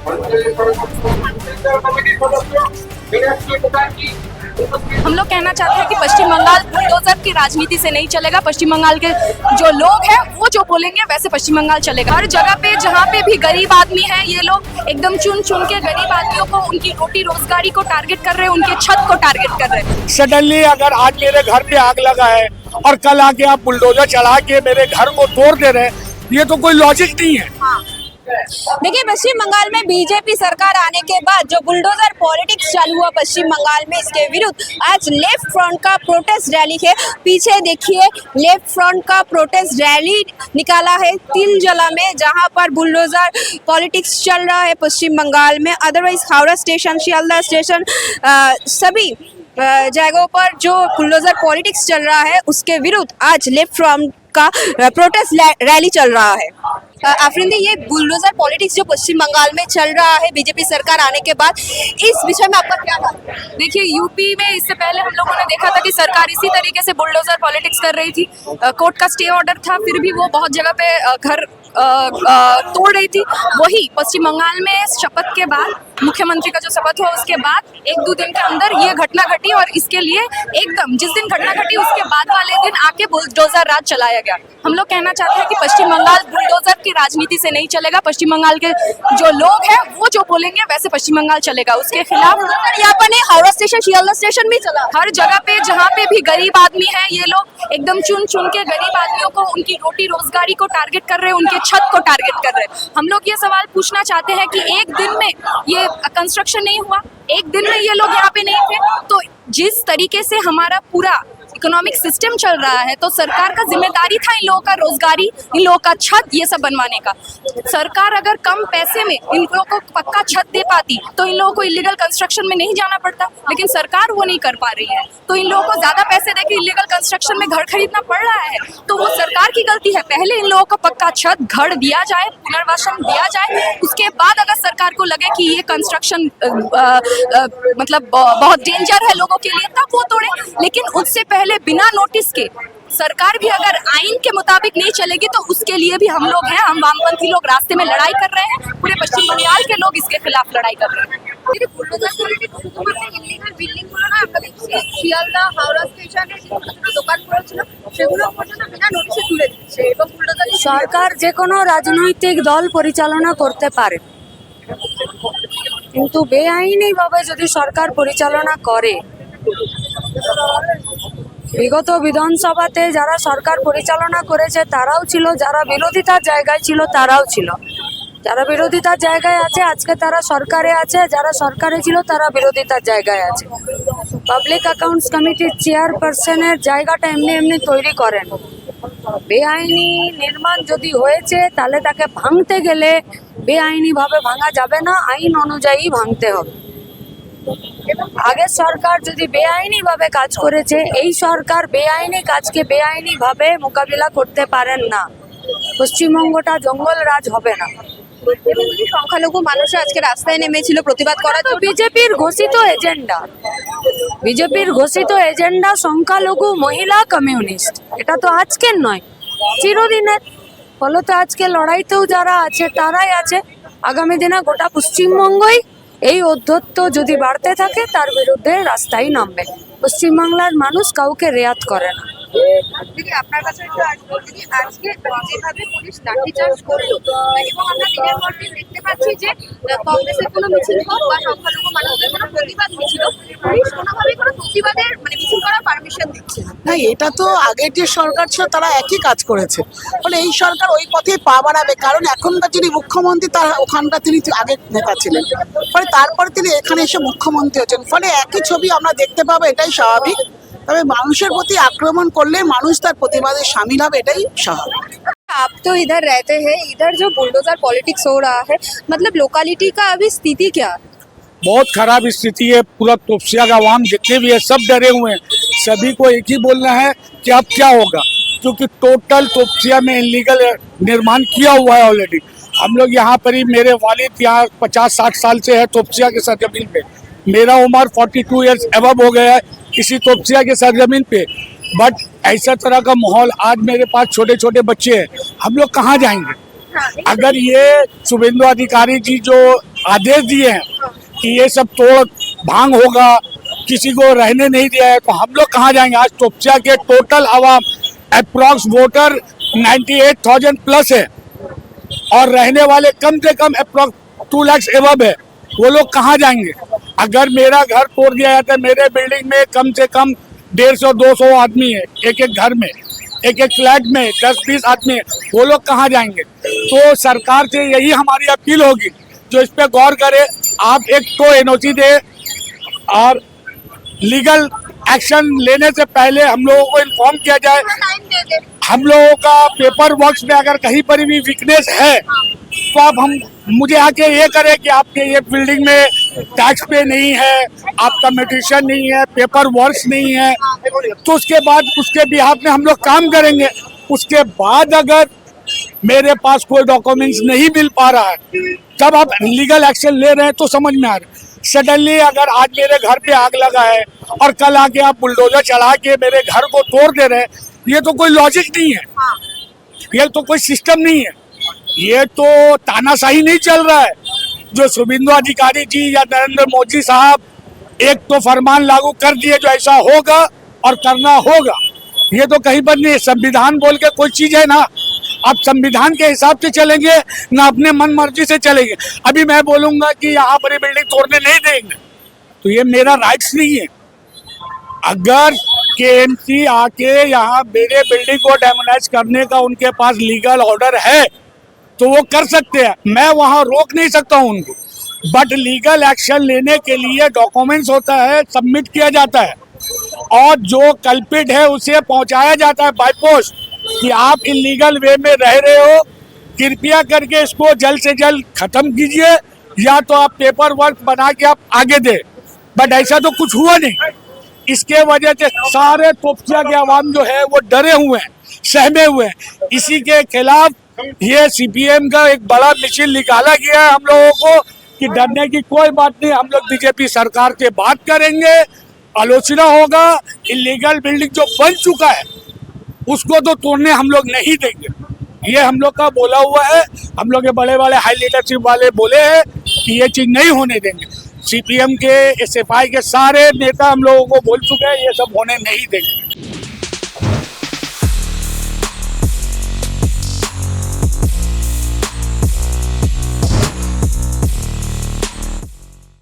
हम लोग कहना चाहते हैं कि पश्चिम बंगाल बुलडोजर की राजनीति से नहीं चलेगा। पश्चिम बंगाल के जो लोग हैं वो जो बोलेंगे वैसे पश्चिम बंगाल चलेगा। हर जगह पे जहाँ पे भी गरीब आदमी है, ये लोग एकदम चुन चुन के गरीब आदमियों को, उनकी रोटी रोजगारी को टारगेट कर रहे हैं, उनके छत को टारगेट कर रहे हैं। सडनली अगर आज मेरे घर पे आग लगा है और कल आके आप बुलडोजर चढ़ा के मेरे घर को तोड़ दे रहे हैं, ये तो कोई लॉजिक नहीं है। देखिए, पश्चिम बंगाल में बीजेपी सरकार आने के बाद जो बुलडोजर पॉलिटिक्स चालू हुआ पश्चिम बंगाल में, इसके विरुद्ध आज लेफ्ट फ्रंट का प्रोटेस्ट रैली है। पीछे देखिए, लेफ्ट फ्रंट का प्रोटेस्ट रैली निकाला है तिलजला में, जहां पर बुलडोजर पॉलिटिक्स चल रहा है पश्चिम बंगाल में। Otherwise Howrah station, Sealdah station, सभी जगहों पर जो बुलडोजर पॉलिटिक्स चल रहा है उसके विरुद्ध आज लेफ्ट फ्रंट का प्रोटेस्ट रैली चल रहा है। आफरीन, ये बुलडोजर पॉलिटिक्स जो पश्चिम बंगाल में चल रहा है बीजेपी सरकार आने के बाद, इस विषय में आपका क्या मानना है? देखिए, यूपी में इससे पहले हम लोगों ने देखा था कि सरकार इसी तरीके से बुलडोजर पॉलिटिक्स कर रही थी। कोर्ट का स्टे ऑर्डर था, फिर भी वो बहुत जगह पे घर तोड़ रही थी। वही पश्चिम बंगाल में शपथ के बाद, मुख्यमंत्री का जो शपथ हुआ उसके बाद 1-2 दिन के अंदर ये घटना घटी, और इसके लिए एकदम जिस दिन घटना घटी उसके बाद वाले दिन आके बुलडोजर राज चलाया गया। हम लोग कहना चाहते हैं कि पश्चिम बंगाल बुलडोजर की राजनीति से नहीं चलेगा। पश्चिम बंगाल के जो लोग हैं वो जो बोलेंगे वैसे पश्चिम बंगाल चलेगा। उसके खिलाफ यहाँ पर नहीं, हावड़ा स्टेशन, शियालदह स्टेशन भी चला। हर जगह पे जहाँ पे भी गरीब आदमी है, ये लोग एकदम चुन चुन के गरीब आदमियों को, उनकी रोटी रोजगारी को टारगेट कर रहे हैं, उनके छत को टारगेट कर रहे हैं। हम लोग ये सवाल पूछना चाहते हैं कि एक दिन में ये कंस्ट्रक्शन नहीं हुआ, एक दिन में ये लोग यहाँ पे नहीं थे, तो जिस तरीके से हमारा पूरा इकोनॉमिक सिस्टम चल रहा है, तो सरकार का जिम्मेदारी था इन लोगों का रोजगारी, इन लोगों का छत, ये सब बनवाने का। सरकार अगर कम पैसे में इन लोगों को पक्का छत दे पाती तो इन लोगों को इलीगल कंस्ट्रक्शन में नहीं जाना पड़ता, लेकिन सरकार वो नहीं कर पा रही है। तो इन लोगों को ज्यादा पैसे देके इलीगल कंस्ट्रक्शन में घर खरीदना पड़ रहा है, तो वो सरकार की गलती है। पहले इन लोगों को पक्का छत, घर दिया जाए, पुनर्वासन दिया जाए, उसके बाद अगर सरकार को लगे कि ये कंस्ट्रक्शन मतलब बहुत डेंजर है लोगों के लिए, तब वो तोड़े। लेकिन उससे पहले बिना नोटिस के सरकार भी अगर आइन के मुताबिक नहीं चलेगी तो उसके लिए भी हम लोग हैं, हम वामपंथी लोग रास्ते में लड़ाई कर रहे हैं। पूरे पश्चिम बंगाल के लोग इसके खिलाफ लड़ाई कर रहे हैं। সরকার যে কোনো রাজনৈতিক দল পরিচালনা করতে পারে, কিন্তু বেআইনিভাবে যদি সরকার পরিচালনা করে, বিগত বিধানসভাতে যারা সরকার পরিচালনা করেছে তারাও ছিল, যারা বিরোধিতার জায়গায় ছিল তারাও ছিল। যারা বিরোধিতার জায়গায় আছে আজকে তারা সরকারে আছে, যারা সরকারে ছিল তারা বিরোধিতার জায়গায় আছে। পাবলিক অ্যাকাউন্টস কমিটির চেয়ারপারসনের জায়গাটা এমনি এমনি তৈরি করেন। বেআইনি নির্মাণ যদি হয়েছে তাহলে তাকে ভাঙতে গেলে বেআইনিভাবে ভাঙা যাবে না, আইন অনুযায়ী ভাঙতে হবে। আগের সরকার যদি বেআইনিভাবে কাজ করেছে, এই সরকার বেআইনি কাজকে বেআইনিভাবে মোকাবিলা করতে পারেন না। পশ্চিমবঙ্গটা জঙ্গল রাজ হবে না। সংখ্যালঘু মানুষ আজকে রাস্তায় নেমেছিল প্রতিবাদ করার জন্য। বিজেপির ঘোষিত এজেন্ডা, বিজেপির ঘোষিত এজেন্ডা সংখ্যালঘু, মহিলা, কমিউনিস্ট। এটা তো আজকের নয়, চিরদিনের। ফলত আজকে লড়াইতেও যারা আছে তারাই আছে, আগামী দিনে গোটা পশ্চিমবঙ্গই এই অধ্যত্ব যদি বাড়তে থাকে তার বিরুদ্ধে রাস্তায় নামবে। পশ্চিমবাংলার মানুষ কাউকে রেয়াত করে না। আপনার কাছে একটু আসবো, আজকে যেভাবে পুলিশ লাঠিচার্জ করলো এবং আমরা দিনের পর দিন দেখতে পাচ্ছি যে কংগ্রেসের কোনো মিছিল হোক বা সংখ্যালঘু মানুষদের কোনো প্রতিবাদ মিছিল, পুলিশ কোনোভাবেই কোনো প্রতিবাদের মিছিল করার পারমিশন দিচ্ছে না। এটা তো আগের যে সরকার ছিল তারা একই কাজ করেছে, ফলে এই সরকার ওই পথেই পা বাড়াবে। কারণ এখনকার যিনি মুখ্যমন্ত্রী তার ওখানকার তিনি আগের নেতা ছিলেন, ফলে তারপরে তিনি এখানে এসে মুখ্যমন্ত্রী হচ্ছেন, ফলে একই ছবি আমরা দেখতে পাবো, এটাই স্বাভাবিক। তবে মানুষের প্রতি আক্রমণ করলে মানুষ তার প্রতিবাদে সামিল হবে, এটাই স্বাভাবিক। आप तो इधर रहते हैं, इधर जो बुलडोजर पॉलिटिक्स हो रहा है, मतलब लोकेलिटी का अभी स्थिति क्या है? बहुत खराब स्थिति है। पूरा तोपसिया का आवाम जितने भी है सब डरे हुए हैं। सभी को एक ही बोलना है कि अब क्या होगा, क्योंकि टोटल तोपसिया में इलीगल निर्माण किया हुआ है ऑलरेडी। हम लोग यहाँ पर ही, मेरे वालिद यहाँ 50-60 साल से है तोपसिया के सरजमीन पे। मेरा उम्र 42 ईयर्स एबव हो गया है इसी तोपसिया के सरजमीन पे। बट ऐसा तरह का माहौल, आज मेरे पास छोटे छोटे बच्चे हैं, हम लोग कहाँ जाएंगे? अगर ये शुभेंदु अधिकारी जी जो आदेश दिए हैं कि ये सब तोड़ भांग होगा, किसी को रहने नहीं दिया है, तो हम लोग कहाँ जाएंगे। आज तोपसिया के टोटल आवाम अप्रॉक्स वोटर 98,000 प्लस है और रहने वाले कम से कम अप्रॉक्स 2 लाख एवब है। वो लोग कहाँ जाएंगे। अगर मेरा घर तोड़ दिया जाता है, मेरे बिल्डिंग में कम से कम 150-200 आदमी है, एक एक घर में, एक एक फ्लैट में 10-20 आदमी है, वो लोग कहाँ जाएंगे। तो सरकार से यही हमारी अपील होगी, जो इस पे गौर करे। आप एक तो एनओसी दे और लीगल एक्शन लेने से पहले हम लोगों को इन्फॉर्म किया जाए। हम लोगों का पेपर वर्क में अगर कहीं पर भी वीकनेस है तो आप मुझे आके ये करें कि आपके ये बिल्डिंग में टैक्स पे नहीं है, आपका मेट्रिशन नहीं है, पेपर वर्क नहीं है, तो उसके बाद उसके बिहाफ में हम लोग काम करेंगे। उसके बाद अगर मेरे पास कोई डॉक्यूमेंट्स नहीं मिल पा रहा है तब आप लीगल एक्शन ले रहे हैं तो समझ में आ रहा है। सडनली अगर आज मेरे घर पे आग लगा है और कल आके आप बुलडोजर चढ़ा के मेरे घर को तोड़ दे रहे हैं, ये तो कोई लॉजिक नहीं है, ये तो कोई सिस्टम नहीं है, ये तो तानाशाही नहीं चल रहा है। जो शुभेंदु अधिकारी जी या नरेंद्र मोदी साहब एक तो फरमान लागू कर दिए जो ऐसा होगा और करना होगा, ये तो कहीं पर नहीं। संविधान बोल के कोई चीज है ना, आप संविधान के हिसाब से चलेंगे ना अपने मन मर्जी से चलेंगे। अभी मैं बोलूंगा कि यहाँ पर बिल्डिंग तोड़ने नहीं देंगे तो ये मेरा राइट्स नहीं है। अगर केएमसी आके यहाँ मेरे बिल्डिंग को डैमेज करने का उनके पास लीगल ऑर्डर है तो वो कर सकते हैं, मैं वहाँ रोक नहीं सकता हूँ उनको। बट लीगल एक्शन लेने के लिए डॉक्यूमेंट्स होता है, सबमिट किया जाता है और जो कल्पिट है उसे पहुँचाया जाता है बाय पोस्ट कि आप इलीगल वे में रह रहे हो, कृपया करके इसको जल्द से जल्द खत्म कीजिए या तो आप पेपर वर्क बना के आप आगे दे। बट ऐसा तो कुछ हुआ नहीं। इसके वजह से सारे तोपसिया के आवाम जो है वो डरे हुए हैं, सहमे हुए हैं। इसी के खिलाफ ये सीपीएम का एक बड़ा मिशन निकाला गया है हम लोगों को कि डरने की कोई बात नहीं, हम लोग बीजेपी सरकार से बात करेंगे, आलोचना होगा। इलीगल बिल्डिंग जो बन चुका है उसको तो तोड़ने हम लोग नहीं देंगे, ये हम लोग का बोला हुआ है। हम लोग के बड़े बड़े हाई लीडरशिप वाले बोले हैं कि ये चीज नहीं होने देंगे। सीपीएम के एसएफआई के सारे नेता हम लोगों को बोल चुके हैं ये सब होने नहीं देंगे।